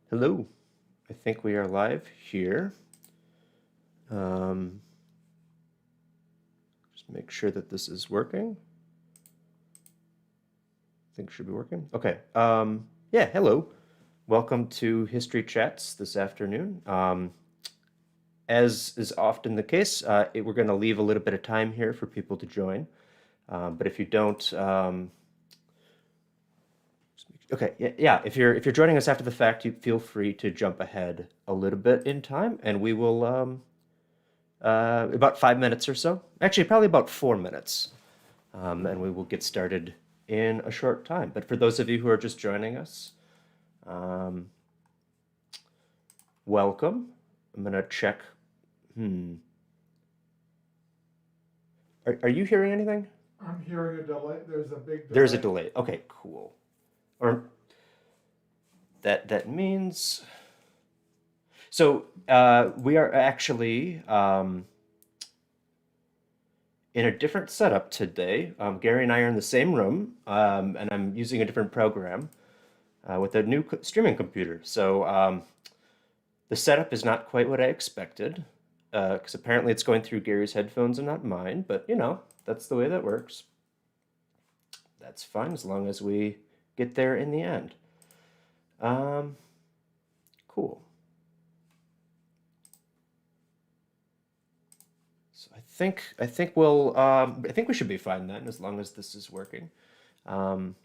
Hello, I think we are live here. Um, just make sure that this is working. I think it should be working. Okay. Yeah, hello. Welcome to History Chats this afternoon. As is often the case, we're going to leave a little bit of time here for people to join. But if you don't, okay, yeah, if you're joining us after the fact, you feel free to jump ahead a little bit in time, and we will about 5 minutes or so. Actually, probably about 4 minutes, and we will get started in a short time. But for those of you who are just joining us, um, welcome. I'm gonna check. Hmm. Are you hearing anything? I'm hearing a delay. There's a big There's a delay. delay. Okay, cool. Or that means so we are actually in a different setup today. Gary and I are in the same room, and I'm using a different program with a new streaming computer. So the setup is not quite what I expected, because apparently it's going through Gary's headphones and not mine. But that's the way that works. That's fine as long as we get there in the end. Um, cool. So I think we should be fine then, as long as this is working. Um,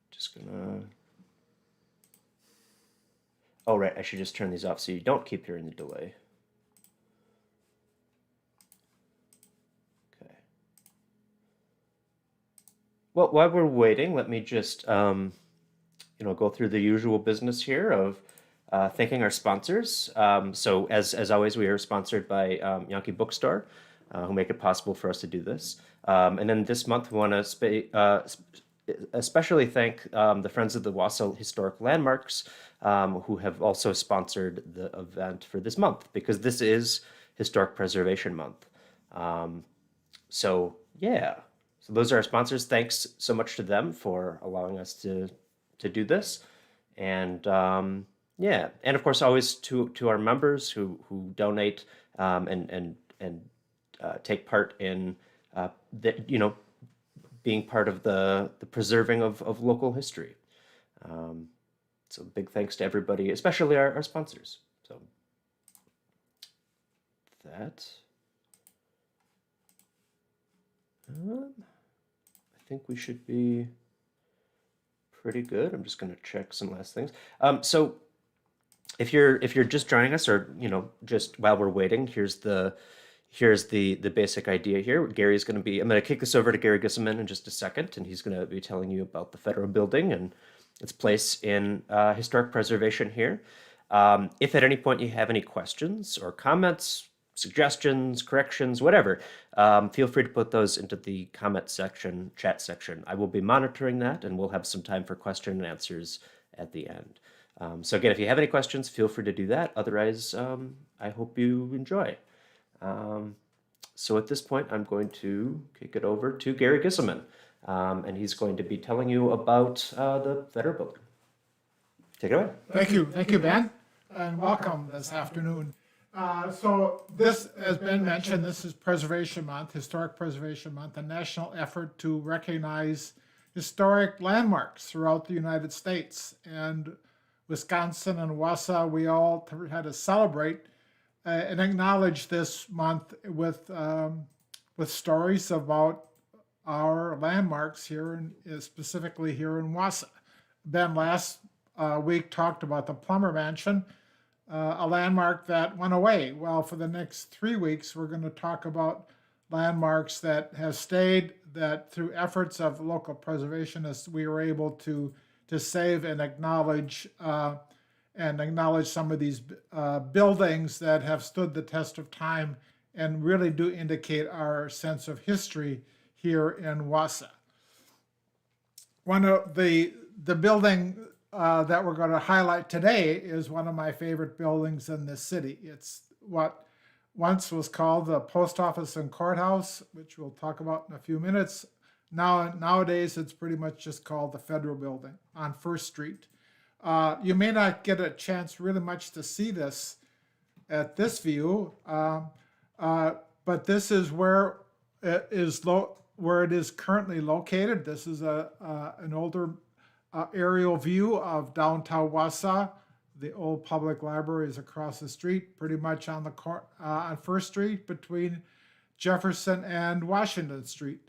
just gonna. Oh right, I should just turn these off so you don't keep hearing the delay. Okay. Well, while we're waiting, let me just go through the usual business here of thanking our sponsors. So as always, we are sponsored by Yankee Bookstore, who make it possible for us to do this. And then this month, we want to especially thank the Friends of the Wausau Historic Landmarks, who have also sponsored the event for this month, because this is Historic Preservation Month. Um, so yeah, so those are our sponsors. Thanks so much to them for allowing us to do this, and yeah, and of course always to our members who donate and take part in the being part of the preserving of local history. Um, so big thanks to everybody, especially our sponsors. So that I think we should be pretty good. I'm just going to check some last things. So if you're just joining us, or just while we're waiting, here's the basic idea here. Gary's going to be. I'm going to kick this over to Gary Gisselman in just a second, and he's going to be telling you about the federal building and its place in historic preservation here. If at any point you have any questions or comments, suggestions, corrections, whatever, feel free to put those into the comment section, chat section. I will be monitoring that, and we'll have some time for question and answers at the end. So again, if you have any questions, feel free to do that. Otherwise, I hope you enjoy. Um, so at this point, I'm going to kick it over to Gary Gisselman, and he's going to be telling you about the federal building. Take it away. Thank you, Ben, and welcome this afternoon. So this, as Ben mentioned, this is Preservation Month, Historic Preservation Month, a national effort to recognize historic landmarks throughout the United States. And Wisconsin and Wausau, we all had to celebrate and acknowledge this month with stories about our landmarks here, specifically here in Wausau. Ben last week talked about the Plummer Mansion, a landmark that went away. Well, for the next 3 weeks, we're going to talk about landmarks that have stayed, that through efforts of local preservationists, we were able to save and acknowledge some of these buildings that have stood the test of time and really do indicate our sense of history here in Wausau. One of the building that we're going to highlight today is one of my favorite buildings in this city. It's what once was called the Post Office and Courthouse, which we'll talk about in a few minutes. Nowadays, it's pretty much just called the Federal Building on First Street. You may not get a chance really much to see this at this view, but this is where where it is currently located. This is an older aerial view of downtown Wausau. The old public library is across the street, pretty much on on First Street between Jefferson and Washington Street.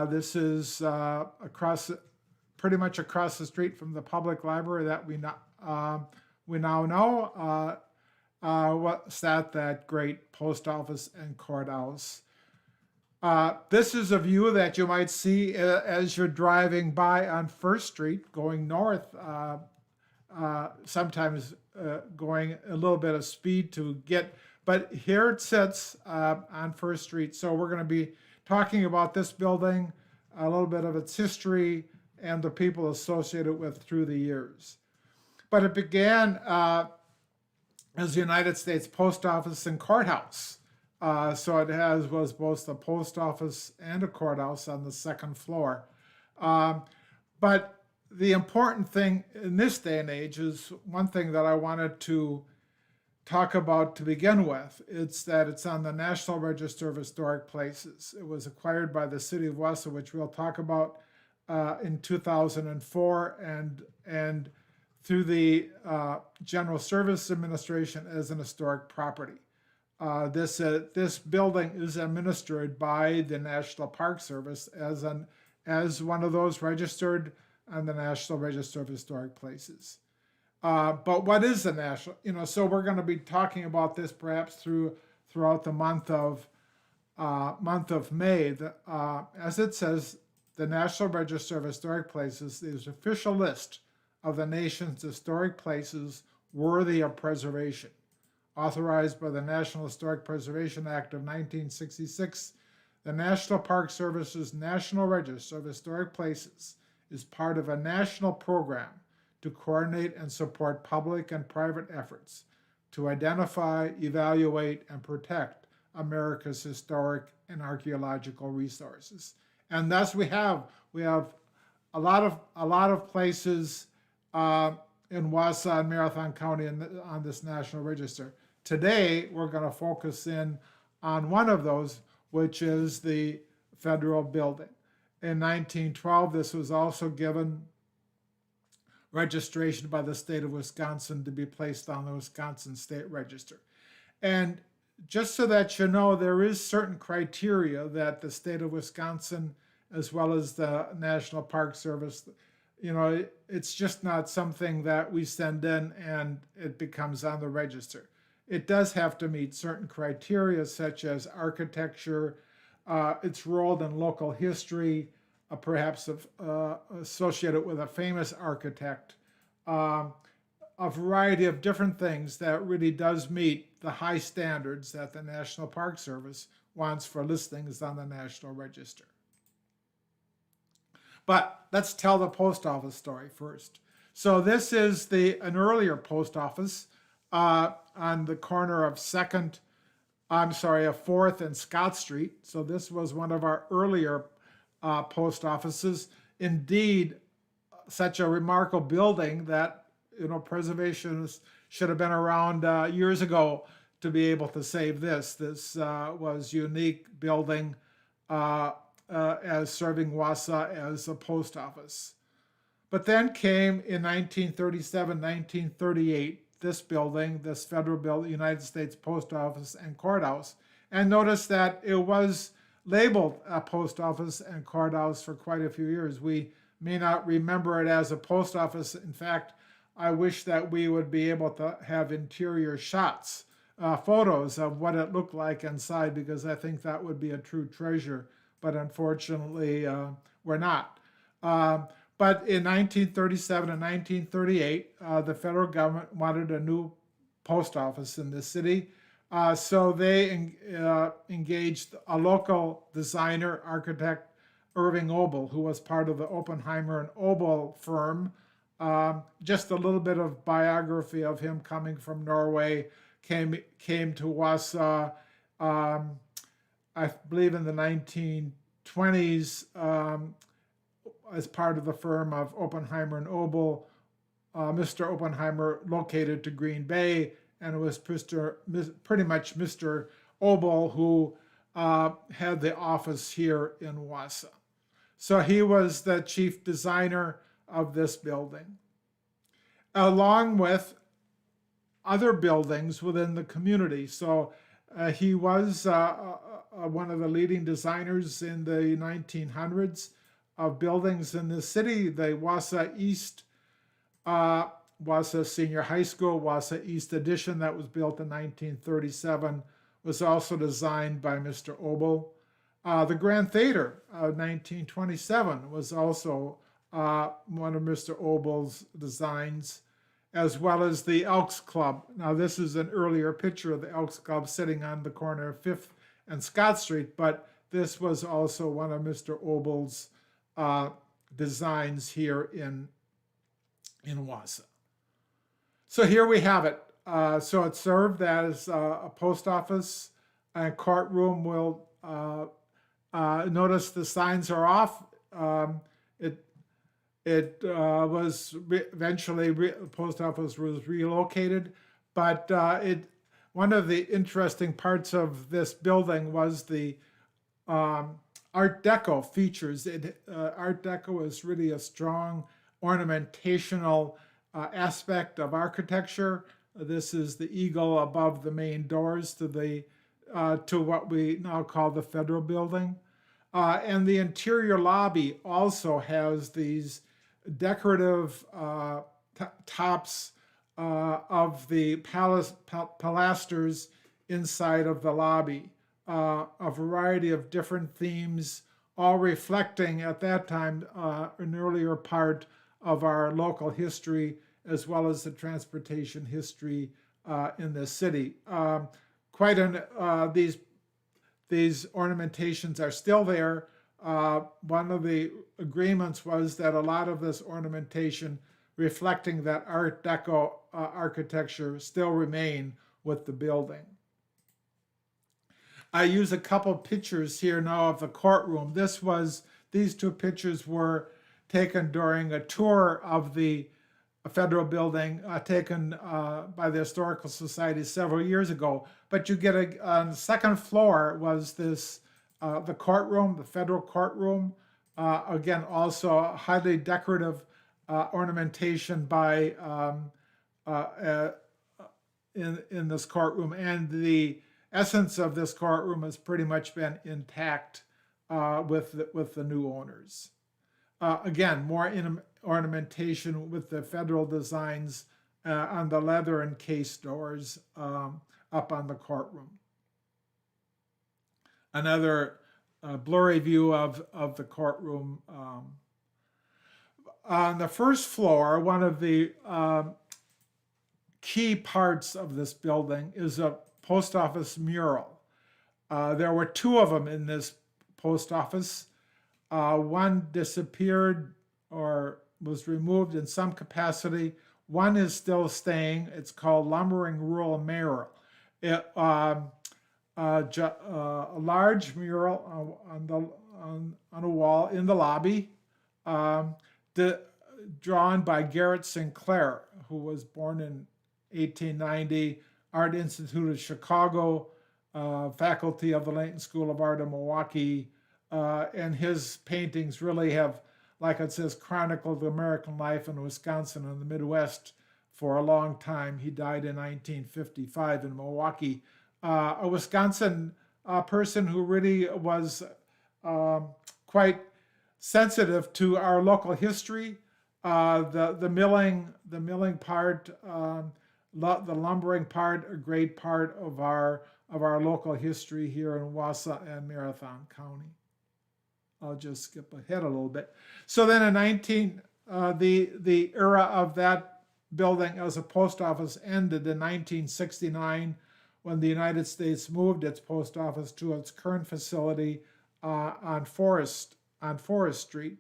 This is pretty much across the street from the public library that we now know. What's that great post office and courthouse. This is a view that you might see as you're driving by on First Street going north, sometimes going a little bit of speed to get, but here it sits on First Street. So we're going to be talking about this building, a little bit of its history, and the people associated with through the years. But it began as the United States Post Office and Courthouse. So it was both a post office and a courthouse on the second floor. But the important thing in this day and age is one thing that I wanted to talk about to begin with. It's that it's on the National Register of Historic Places. It was acquired by the city of Wausau, which we'll talk about in 2004, and through the General Service Administration as an historic property. This building is administered by the National Park Service as one of those registered on the National Register of Historic Places. But what is the national? So we're going to be talking about this perhaps throughout the month of May. As it says, the National Register of Historic Places is an official list of the nation's historic places worthy of preservation. Authorized by the National Historic Preservation Act of 1966, the National Park Service's National Register of Historic Places is part of a national program to coordinate and support public and private efforts to identify, evaluate, and protect America's historic and archaeological resources. And thus we have a lot of places in Wausau and Marathon County on this National Register. Today, we're going to focus in on one of those, which is the Federal Building. In 1912, this was also given registration by the state of Wisconsin to be placed on the Wisconsin State Register. And just so that you know, there is certain criteria that the state of Wisconsin, as well as the National Park Service, it's just not something that we send in and it becomes on the register. It does have to meet certain criteria such as architecture, its role in local history, perhaps associated with a famous architect, a variety of different things that really does meet the high standards that the National Park Service wants for listings on the National Register. But let's tell the post office story first. So this is an earlier post office on the corner of 4th and Scott Street. So this was one of our earlier post offices. Indeed, such a remarkable building that preservationists should have been around years ago to be able to save this. This was unique building as serving Wausau as a post office. But then came in 1937, 1938, this building, this Federal Building, United States Post Office and Courthouse. And notice that it was labeled a post office and courthouse for quite a few years. We may not remember it as a post office. In fact, I wish that we would be able to have interior shots, photos of what it looked like inside, because I think that would be a true treasure. But unfortunately, we're not. But in 1937 and 1938, the federal government wanted a new post office in the city. So they engaged a local designer, architect, Irving Obel, who was part of the Oppenheimer and Obel firm. Just a little bit of biography of him coming from Norway, came to Wausau, I believe in the 1920s as part of the firm of Oppenheimer and Obel. Mr. Oppenheimer located to Green Bay, and it was pretty much Mr. Obel who had the office here in Wausau. So he was the chief designer of this building, along with other buildings within the community. So he was one of the leading designers in the 1900s of buildings in the city. The Wausau East, Wausau Senior High School, Wausau East Addition, that was built in 1937, was also designed by Mr. Obel. The Grand Theater of 1927 was also one of Mr. Obel's designs, as well as the Elks Club. Now, this is an earlier picture of the Elks Club sitting on the corner of 5th and Scott Street, but this was also one of Mr. Obel's designs here in Wausau. So here we have it. So it served as a post office and courtroom. Will notice the signs are off. It was eventually the post office was relocated, but one of the interesting parts of this building was the Art Deco features. Art Deco is really a strong ornamentational aspect of architecture. This is the eagle above the main doors to what we now call the Federal Building. And the interior lobby also has these decorative tops of the pilasters inside of the lobby. A variety of different themes, all reflecting at that time an earlier part of our local history, as well as the transportation history in the city. These ornamentations are still there. One of the agreements was that a lot of this ornamentation reflecting that Art Deco architecture still remain with the building. I use a couple pictures here now of the courtroom. These two pictures were taken during a tour of the Federal Building taken by the Historical Society several years ago. But you get on the second floor was this the courtroom, the federal courtroom. Again, also highly decorative ornamentation by in this courtroom, and the essence of this courtroom has pretty much been intact with the new owners. Again, more ornamentation with the federal designs on the leather and case doors up on the courtroom. Another blurry view of the courtroom. On the first floor, one of the key parts of this building is a post office mural. There were two of them in this post office. One disappeared or was removed in some capacity. One is still staying. It's called Lumbering Rural Mural. A large mural on a wall in the lobby, drawn by Garrett Sinclair, who was born in 1890, Art Institute of Chicago, faculty of the Leighton School of Art in Milwaukee, and his paintings really have, like it says, chronicled American life in Wisconsin and the Midwest for a long time. He died in 1955 in Milwaukee. A Wisconsin person who really was quite sensitive to our local history, the milling part, the lumbering part, a great part of our local history here in Wausau and Marathon County. I'll just skip ahead a little bit. So then in the era of that building as a post office ended in 1969, when the United States moved its post office to its current facility on Forest Street.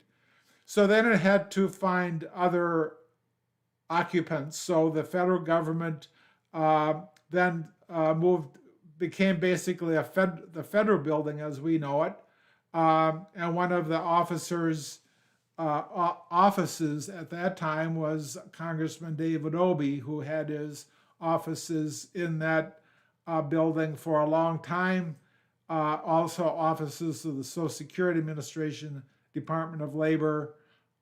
So then it had to find other occupants. So the federal government then became basically the federal building as we know it. And one of the offices at that time was Congressman David Obey, who had his offices in that building for a long time. Also, offices of the Social Security Administration, Department of Labor,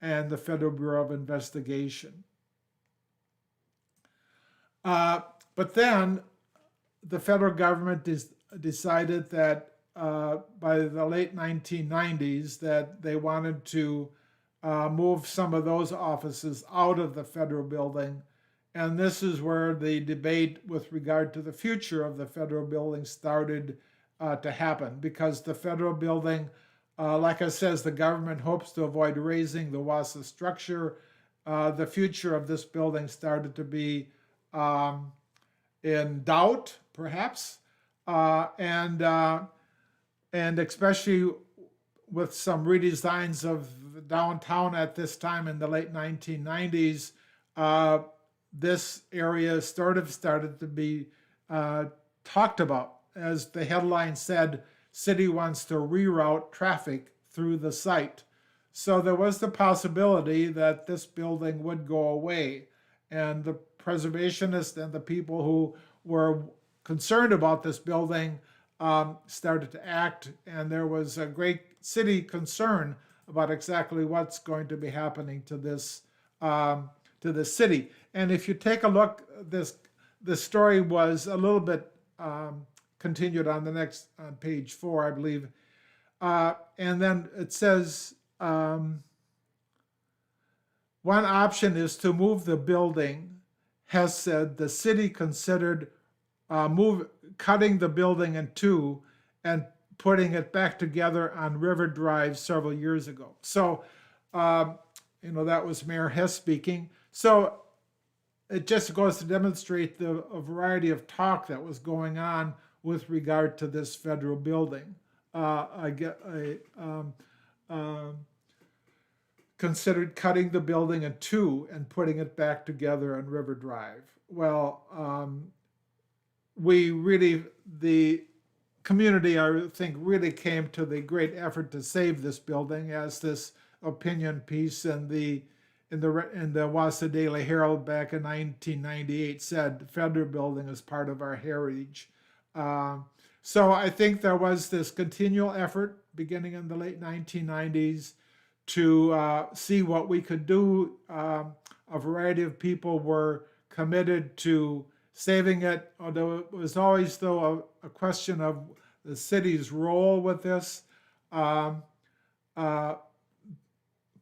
and the Federal Bureau of Investigation. But then the federal government decided that by the late 1990s that they wanted to move some of those offices out of the federal building. And this is where the debate with regard to the future of the federal building started to happen, because the federal building, like I says, the government hopes to avoid raising the WASA structure. The future of this building started to be in doubt, perhaps, and especially with some redesigns of downtown at this time in the late 1990s, this area started to be talked about. As the headline said, city wants to reroute traffic through the site. So there was the possibility that this building would go away. And the preservationists and the people who were concerned about this building started to act, and there was a great city concern about exactly what's going to be happening to this city. And if you take a look, this story was a little bit continued on the next on page 4, I believe, and then it says one option is to move the building. Hess said the city considered cutting the building in two and putting it back together on River Drive several years ago. So, that was Mayor Hess speaking. So it just goes to demonstrate a variety of talk that was going on with regard to this federal building. Considered cutting the building in two and putting it back together on River Drive. Well, the community, I think, really came to the great effort to save this building, as this opinion piece in the Wausau Daily Herald back in 1998 said, the federal building is part of our heritage. So I think there was this continual effort beginning in the late 1990s to see what we could do. A variety of people were committed to saving it, although it was always, though, a question of the city's role with this,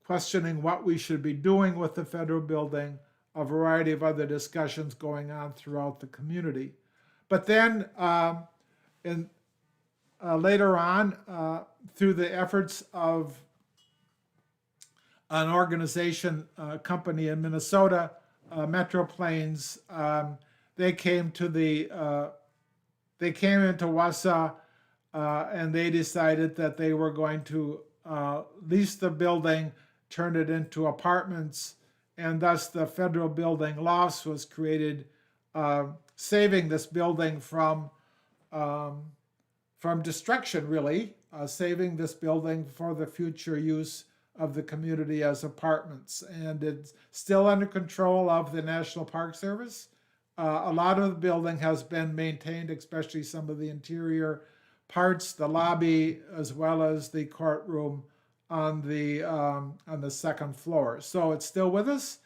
questioning what we should be doing with the federal building, a variety of other discussions going on throughout the community. But then later on, through the efforts of an organization, company in Minnesota, Metro Plains, they came into Wausau, and they decided that they were going to lease the building, turn it into apartments, and thus the federal building loss was created, saving this building from destruction, really, saving this building for the future use of the community as apartments. And it's still under control of the National Park Service. A lot of the building has been maintained, especially some of the interior parts, the lobby, as well as the courtroom on the second floor. So it's still with us.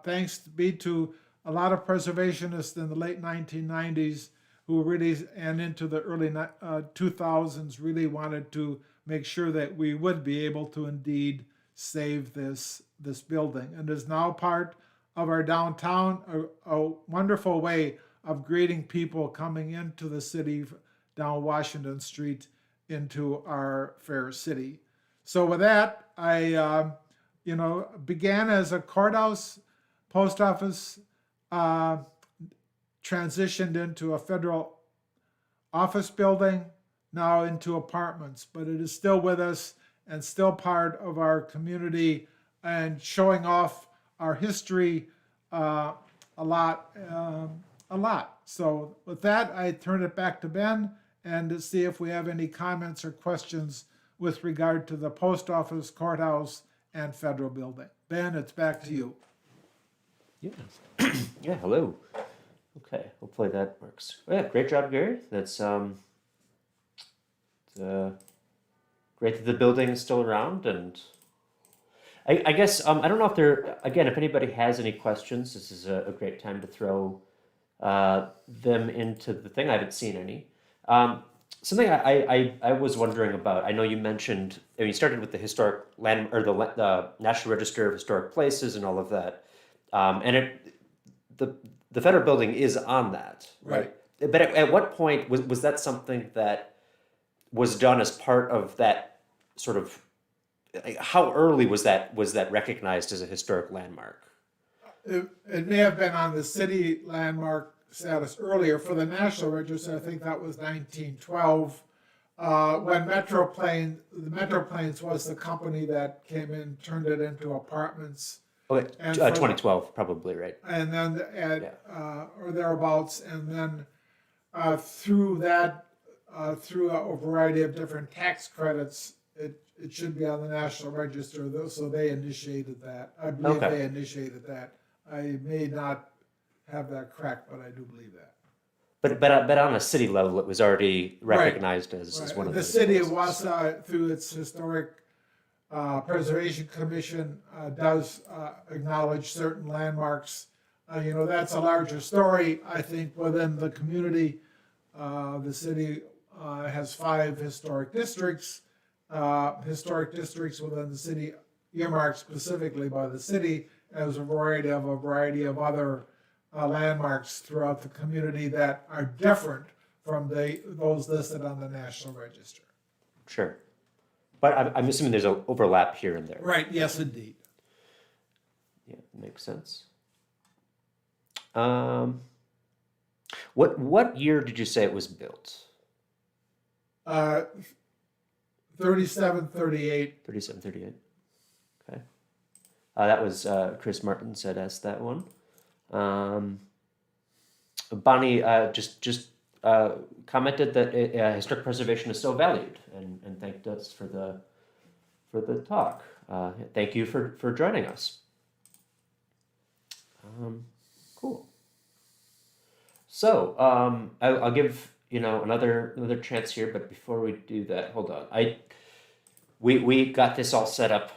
Thanks be to a lot of preservationists in the late 1990s who really, and into the early 2000s, really wanted to make sure that we would be able to indeed save this building. And is now part of our downtown, a wonderful way of greeting people coming into the city down Washington Street into our fair city. So with that, I began as a courthouse, post office, transitioned into a federal office building, now into apartments, but it is still with us and still part of our community and showing off our history a lot. So with that, I turn it back to Ben and to see if we have any comments or questions with regard to the post office, courthouse, and federal building. Ben, it's back to you. Yeah. Yeah, hello. Okay, hopefully that works. Yeah, great job, Gary. That's great that the building is still around, and I guess I don't know if if anybody has any questions, this is a great time to throw them into the thing. I haven't seen any. Something I was wondering about. I know you mentioned. I mean, you started with the historic land or the National Register of Historic Places and all of that, and the federal building is on that, right? But at what point was that something that was done as part of that sort of? How early was that recognized as a historic landmark? It may have been on the city landmark status earlier. For the National Register, I think that was 1912. When the Metro Plains was the company that came in, turned it into apartments. Okay, And 2012 probably, right? And then or thereabouts, and then through that, through a variety of different tax credits, it should be on the National Register, though, so they initiated that. I believe Okay. they initiated that. I may not have that correct, but I do believe that. But on a city level, it was already recognized as one of the those city of places. Wausau, through its Historic Preservation Commission, does acknowledge certain landmarks. That's a larger story, I think, within the community. The city has 5 historic districts within the city, earmarked specifically by the city, as a variety of other landmarks throughout the community that are different from those listed on the National Register. Sure. But I'm assuming there's an overlap here and there. Right, yes, indeed. Yeah, makes sense. What year did you say it was built? 37, 38. 37, 38. Okay. That was Chris Martin said asked that one. Bonnie just commented that historic preservation is so valued and thanked us for the talk. Thank you for joining us. Cool. So I'll give another chance here, but before we do that, hold on. We got this all set up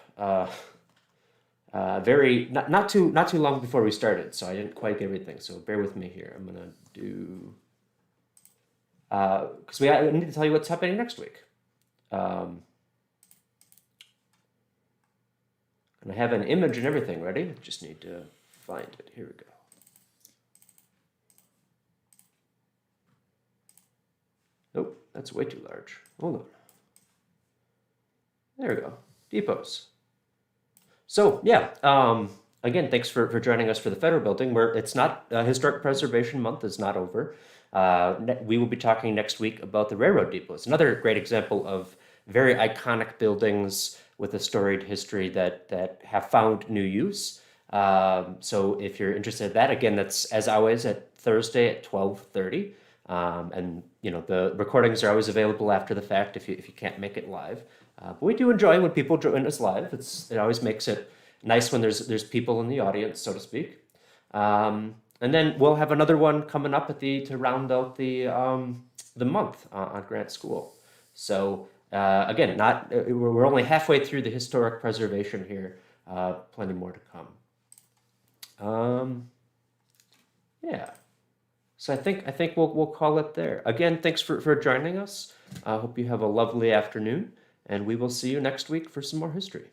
very not too long before we started, so I didn't quite get everything. So bear with me here. I'm gonna do because I need to tell you what's happening next week. And I have an image and everything ready. I just need to find it. Here we go. Nope, that's way too large. Hold on. There we go. Depots. So yeah, again, thanks for joining us for the federal building. It's not Historic Preservation Month is not over. We will be talking next week about the railroad depots. Another great example of very iconic buildings with a storied history that have found new use. So if you're interested in that, again, that's as always at Thursday at 12:30. And the recordings are always available after the fact if you can't make it live. But we do enjoy when people join us live. It always makes it nice when there's people in the audience, so to speak. And then we'll have another one coming up to round out the month on Grant School. So again, we're only halfway through the historic preservation here. Plenty more to come. Yeah. So I think we'll call it there. Again, thanks for joining us. I hope you have a lovely afternoon, and we will see you next week for some more history.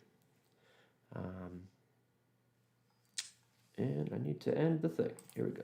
And I need to end the thing. Here we go.